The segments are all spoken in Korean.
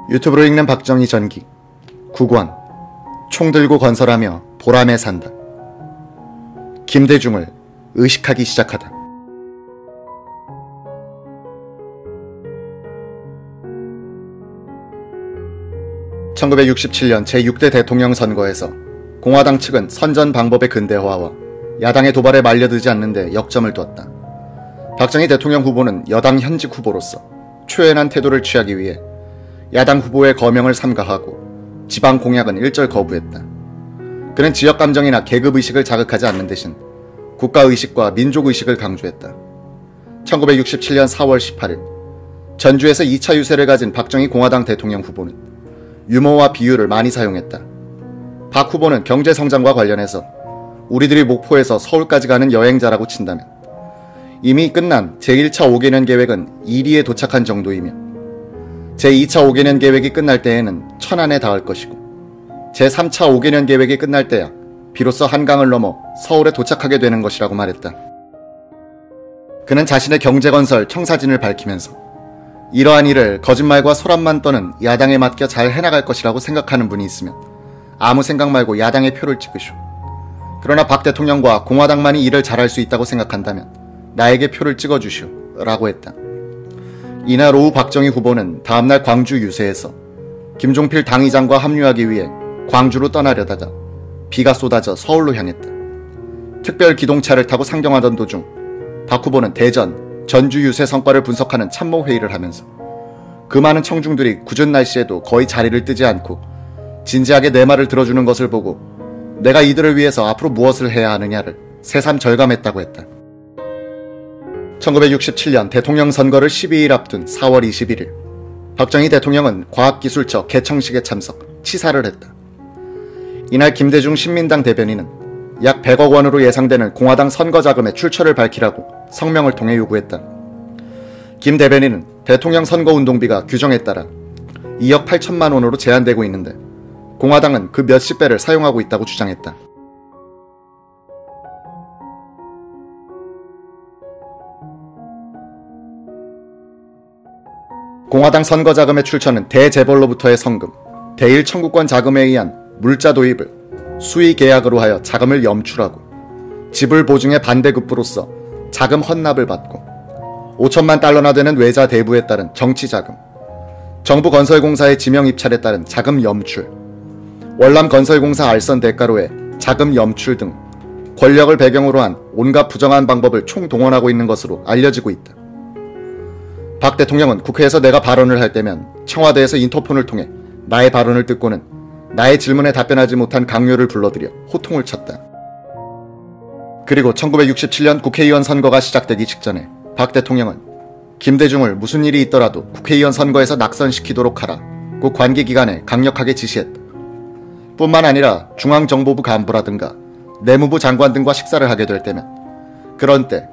유튜브로 읽는 박정희 전기 9권 총 들고 건설하며 보람에 산다. 김대중을 의식하기 시작하다. (1967년) 제6대 대통령 선거에서 공화당 측은 선전 방법의 근대화와 야당의 도발에 말려들지 않는 데 역점을 두었다. 박정희 대통령 후보는 여당 현직 후보로서 초연한 태도를 취하기 위해 야당 후보의 거명을 삼가하고 지방 공약은 일절 거부했다. 그는 지역감정이나 계급의식을 자극하지 않는 대신 국가의식과 민족의식을 강조했다. 1967년 4월 18일 전주에서 2차 유세를 가진 박정희 공화당 대통령 후보는 유머와 비유를 많이 사용했다. 박 후보는 경제성장과 관련해서 우리들이 목포에서 서울까지 가는 여행자라고 친다면 이미 끝난 제1차 5개년 계획은 1위에 도착한 정도이며 제2차 5개년 계획이 끝날 때에는 천안에 닿을 것이고 제3차 5개년 계획이 끝날 때야 비로소 한강을 넘어 서울에 도착하게 되는 것이라고 말했다. 그는 자신의 경제건설 청사진을 밝히면서 이러한 일을 거짓말과 소란만 떠는 야당에 맡겨 잘 해나갈 것이라고 생각하는 분이 있으면 아무 생각 말고 야당의 표를 찍으시오. 그러나 박 대통령과 공화당만이 일을 잘할 수 있다고 생각한다면 나에게 표를 찍어주시오 라고 했다. 이날 오후 박정희 후보는 다음날 광주 유세에서 김종필 당의장과 합류하기 위해 광주로 떠나려다가 비가 쏟아져 서울로 향했다. 특별 기동차를 타고 상경하던 도중 박 후보는 대전, 전주 유세 성과를 분석하는 참모회의를 하면서 그 많은 청중들이 궂은 날씨에도 거의 자리를 뜨지 않고 진지하게 내 말을 들어주는 것을 보고 내가 이들을 위해서 앞으로 무엇을 해야 하느냐를 새삼 절감했다고 했다. 1967년 대통령 선거를 12일 앞둔 4월 21일 박정희 대통령은 과학기술처 개청식에 참석, 치사를 했다. 이날 김대중 신민당 대변인은 약 100억 원으로 예상되는 공화당 선거자금의 출처를 밝히라고 성명을 통해 요구했다. 김 대변인은 대통령 선거운동비가 규정에 따라 2억 8천만 원으로 제한되고 있는데 공화당은 그 몇십 배를 사용하고 있다고 주장했다. 공화당 선거자금의 출처는 대재벌로부터의 성금, 대일 청구권 자금에 의한 물자 도입을 수의 계약으로 하여 자금을 염출하고 지불 보증의 반대급부로서 자금 헌납을 받고 5천만 달러나 되는 외자 대부에 따른 정치자금, 정부 건설공사의 지명 입찰에 따른 자금 염출, 월남 건설공사 알선 대가로의 자금 염출 등 권력을 배경으로 한 온갖 부정한 방법을 총동원하고 있는 것으로 알려지고 있다. 박 대통령은 국회에서 내가 발언을 할 때면 청와대에서 인터폰을 통해 나의 발언을 듣고는 나의 질문에 답변하지 못한 강요를 불러들여 호통을 쳤다. 그리고 1967년 국회의원 선거가 시작되기 직전에 박 대통령은 김대중을 무슨 일이 있더라도 국회의원 선거에서 낙선시키도록 하라고 관계기관에 강력하게 지시했다. 뿐만 아니라 중앙정보부 간부라든가 내무부 장관 등과 식사를 하게 될 때면 그런 때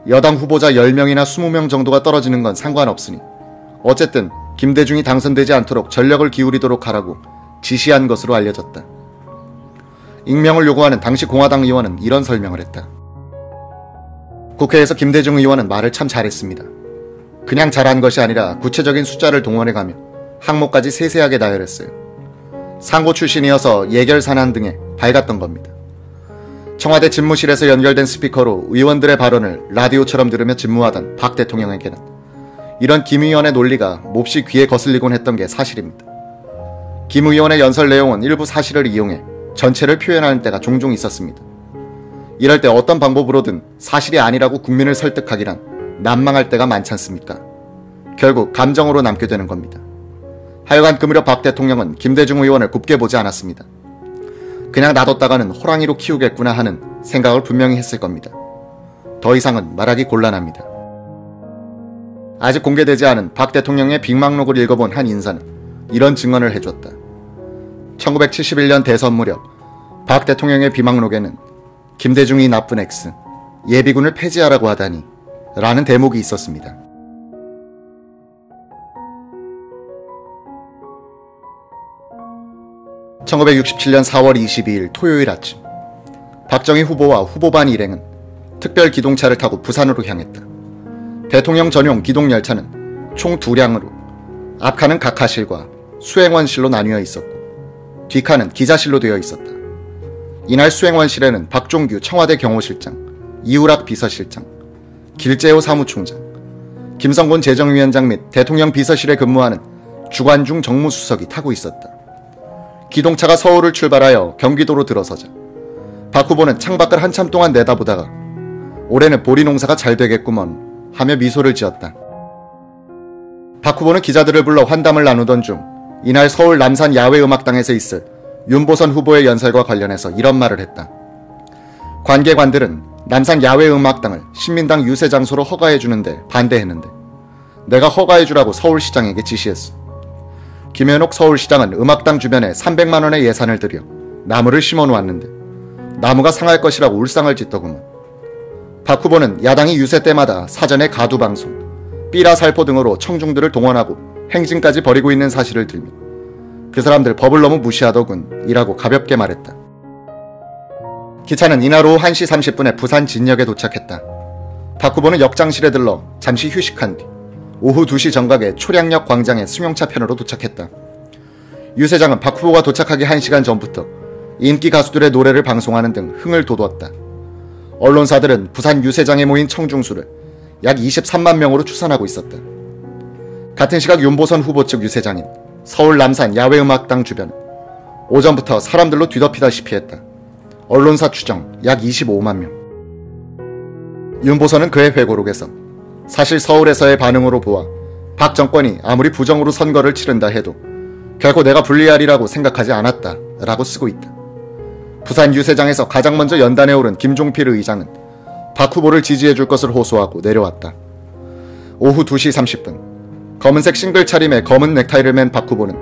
여당 후보자 10명이나 20명 정도가 떨어지는 건 상관없으니 어쨌든 김대중이 당선되지 않도록 전력을 기울이도록 하라고 지시한 것으로 알려졌다. 익명을 요구하는 당시 공화당 의원은 이런 설명을 했다. 국회에서 김대중 의원은 말을 참 잘했습니다. 그냥 잘한 것이 아니라 구체적인 숫자를 동원해가며 항목까지 세세하게 나열했어요. 상고 출신이어서 예결산안 등에 밝았던 겁니다. 청와대 집무실에서 연결된 스피커로 의원들의 발언을 라디오처럼 들으며 집무하던 박 대통령에게는 이런 김 의원의 논리가 몹시 귀에 거슬리곤 했던 게 사실입니다. 김 의원의 연설 내용은 일부 사실을 이용해 전체를 표현하는 때가 종종 있었습니다. 이럴 때 어떤 방법으로든 사실이 아니라고 국민을 설득하기란 난망할 때가 많지 않습니까? 결국 감정으로 남게 되는 겁니다. 하여간 그 무렵 박 대통령은 김대중 의원을 곱게 보지 않았습니다. 그냥 놔뒀다가는 호랑이로 키우겠구나 하는 생각을 분명히 했을 겁니다. 더 이상은 말하기 곤란합니다. 아직 공개되지 않은 박 대통령의 빅망록을 읽어본 한 인사는 이런 증언을 해줬다. 1971년 대선 무렵 박 대통령의 비망록에는 김대중이 나쁜 X, 예비군을 폐지하라고 하다니 라는 대목이 있었습니다. (1967년 4월 22일) 토요일 아침 박정희 후보와 후보반 일행은 특별 기동차를 타고 부산으로 향했다. 대통령 전용 기동열차는 총 2량으로 앞칸은 각하실과 수행원실로 나뉘어 있었고 뒷칸은 기자실로 되어 있었다. 이날 수행원실에는 박종규 청와대 경호실장, 이우락 비서실장, 길재호 사무총장, 김성곤 재정위원장 및 대통령 비서실에 근무하는 주관중 정무수석이 타고 있었다. 기동차가 서울을 출발하여 경기도로 들어서자 박 후보는 창밖을 한참 동안 내다보다가 올해는 보리 농사가 잘 되겠구먼 하며 미소를 지었다. 박 후보는 기자들을 불러 환담을 나누던 중 이날 서울 남산 야외음악당에서 있을 윤보선 후보의 연설과 관련해서 이런 말을 했다. 관계관들은 남산 야외음악당을 신민당 유세 장소로 허가해주는데 반대했는데 내가 허가해주라고 서울시장에게 지시했어. 김현옥 서울시장은 음악당 주변에 300만 원의 예산을 들여 나무를 심어놓았는데 나무가 상할 것이라고 울상을 짓더구먼. 박 후보는 야당이 유세 때마다 사전에 가두방송, 삐라살포 등으로 청중들을 동원하고 행진까지 벌이고 있는 사실을 들며 그 사람들 법을 너무 무시하더군 이라고 가볍게 말했다. 기차는 이날 오후 1시 30분에 부산 진역에 도착했다. 박 후보는 역장실에 들러 잠시 휴식한 뒤 오후 2시 정각에 초량역 광장에 승용차 편으로 도착했다. 유세장은 박 후보가 도착하기 1시간 전부터 인기 가수들의 노래를 방송하는 등 흥을 돋웠다. 언론사들은 부산 유세장에 모인 청중수를 약 23만 명으로 추산하고 있었다. 같은 시각 윤보선 후보 측 유세장인 서울 남산 야외음악당 주변은 오전부터 사람들로 뒤덮이다시피 했다. 언론사 추정 약 25만 명. 윤보선은 그의 회고록에서 사실 서울에서의 반응으로 보아 박 정권이 아무리 부정으로 선거를 치른다 해도 결코 내가 불리하리라고 생각하지 않았다 라고 쓰고 있다. 부산 유세장에서 가장 먼저 연단에 오른 김종필 의장은 박 후보를 지지해줄 것을 호소하고 내려왔다. 오후 2시 30분 검은색 싱글 차림에 검은 넥타이를 맨 박 후보는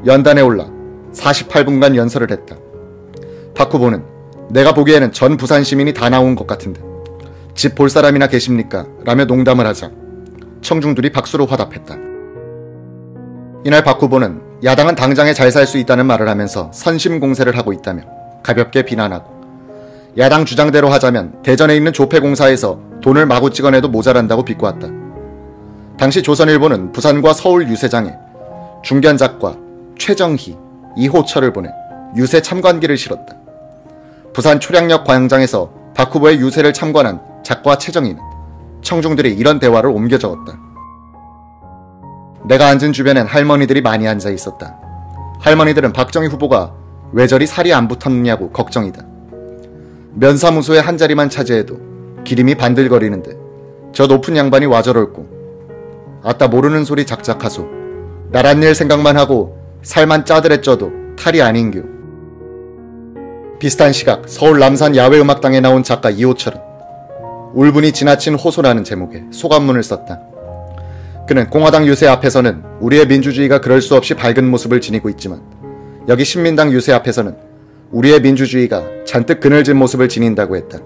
연단에 올라 48분간 연설을 했다. 박 후보는 내가 보기에는 전 부산 시민이 다 나온 것 같은데 집 볼 사람이나 계십니까? 라며 농담을 하자 청중들이 박수로 화답했다. 이날 박 후보는 야당은 당장에 잘 살 수 있다는 말을 하면서 선심 공세를 하고 있다며 가볍게 비난하고 야당 주장대로 하자면 대전에 있는 조폐공사에서 돈을 마구 찍어내도 모자란다고 비꼬았다. 당시 조선일보는 부산과 서울 유세장에 중견 작가 최정희, 이호철을 보내 유세 참관기를 실었다. 부산 초량역 광장에서 박 후보의 유세를 참관한 작가 최정희는 청중들이 이런 대화를 옮겨 적었다. 내가 앉은 주변엔 할머니들이 많이 앉아 있었다. 할머니들은 박정희 후보가 왜 저리 살이 안 붙었느냐고 걱정이다. 면사무소에 한 자리만 차지해도 기림이 반들거리는데 저 높은 양반이 와 저럴꼬. 아따 모르는 소리 작작하소. 나란 일 생각만 하고 살만 짜들했쪄도 탈이 아닌겨. 비슷한 시각 서울 남산 야외음악당에 나온 작가 이호철은 울분이 지나친 호소라는 제목의 소감문을 썼다. 그는 공화당 유세 앞에서는 우리의 민주주의가 그럴 수 없이 밝은 모습을 지니고 있지만 여기 신민당 유세 앞에서는 우리의 민주주의가 잔뜩 그늘진 모습을 지닌다고 했다.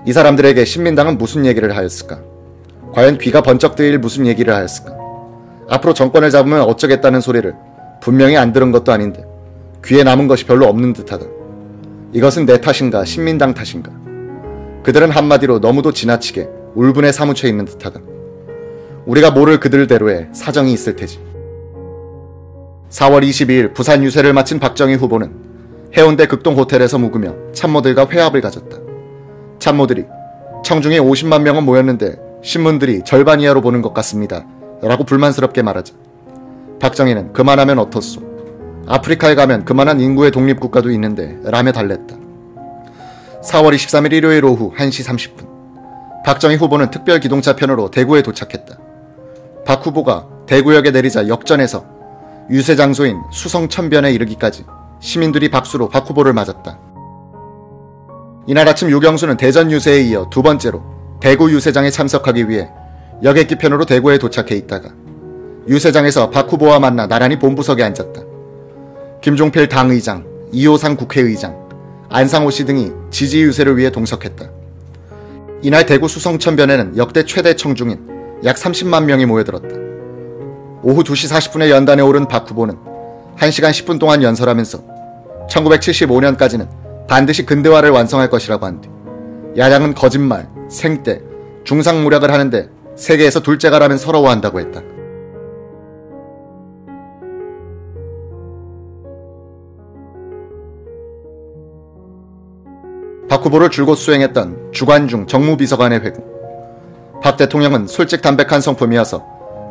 이 사람들에게 신민당은 무슨 얘기를 하였을까? 과연 귀가 번쩍 뜨일 무슨 얘기를 하였을까? 앞으로 정권을 잡으면 어쩌겠다는 소리를 분명히 안 들은 것도 아닌데 귀에 남은 것이 별로 없는 듯하다. 이것은 내 탓인가 신민당 탓인가? 그들은 한마디로 너무도 지나치게 울분에 사무쳐 있는 듯하다. 우리가 모를 그들대로의 사정이 있을 테지. 4월 22일 부산 유세를 마친 박정희 후보는 해운대 극동호텔에서 묵으며 참모들과 회합을 가졌다. 참모들이 청중이 50만 명은 모였는데 신문들이 절반 이하로 보는 것 같습니다 라고 불만스럽게 말하자 박정희는 그만하면 어떻소? 아프리카에 가면 그만한 인구의 독립국가도 있는데 라며 달랬다. 4월 23일 일요일 오후 1시 30분 박정희 후보는 특별 기동차 편으로 대구에 도착했다. 박 후보가 대구역에 내리자 역전에서 유세 장소인 수성천변에 이르기까지 시민들이 박수로 박 후보를 맞았다. 이날 아침 유경수는 대전 유세에 이어 두 번째로 대구 유세장에 참석하기 위해 여객기 편으로 대구에 도착해 있다가 유세장에서 박 후보와 만나 나란히 본부석에 앉았다. 김종필 당의장, 이호상 국회의장, 안상호 씨 등이 지지 유세를 위해 동석했다. 이날 대구 수성천변에는 역대 최대 청중인 약 30만 명이 모여들었다. 오후 2시 40분에 연단에 오른 박 후보는 1시간 10분 동안 연설하면서 1975년까지는 반드시 근대화를 완성할 것이라고 한 뒤 야당은 거짓말, 생떼, 중상모략을 하는데 세계에서 둘째가라면 서러워한다고 했다. 박 후보를 줄곧 수행했던 주관중 정무비서관의 회고. 박 대통령은 솔직 담백한 성품이어서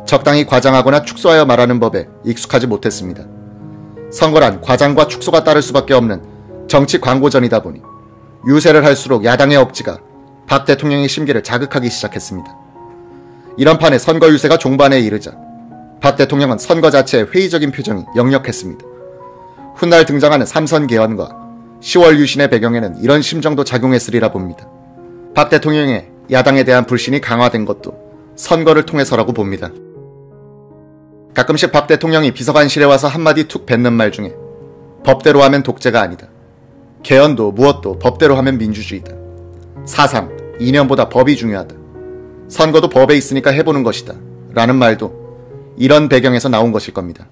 적당히 과장하거나 축소하여 말하는 법에 익숙하지 못했습니다. 선거란 과장과 축소가 따를 수밖에 없는 정치 광고전이다 보니 유세를 할수록 야당의 억지가 박 대통령의 심기를 자극하기 시작했습니다. 이런 판에 선거 유세가 종반에 이르자 박 대통령은 선거 자체의 회의적인 표정이 역력했습니다. 훗날 등장하는 삼선 개헌과 10월 유신의 배경에는 이런 심정도 작용했으리라 봅니다. 박 대통령의 야당에 대한 불신이 강화된 것도 선거를 통해서라고 봅니다. 가끔씩 박 대통령이 비서관실에 와서 한마디 툭 뱉는 말 중에 법대로 하면 독재가 아니다. 개헌도 무엇도 법대로 하면 민주주의다. 사상, 이념보다 법이 중요하다. 선거도 법에 있으니까 해보는 것이다. 라는 말도 이런 배경에서 나온 것일 겁니다.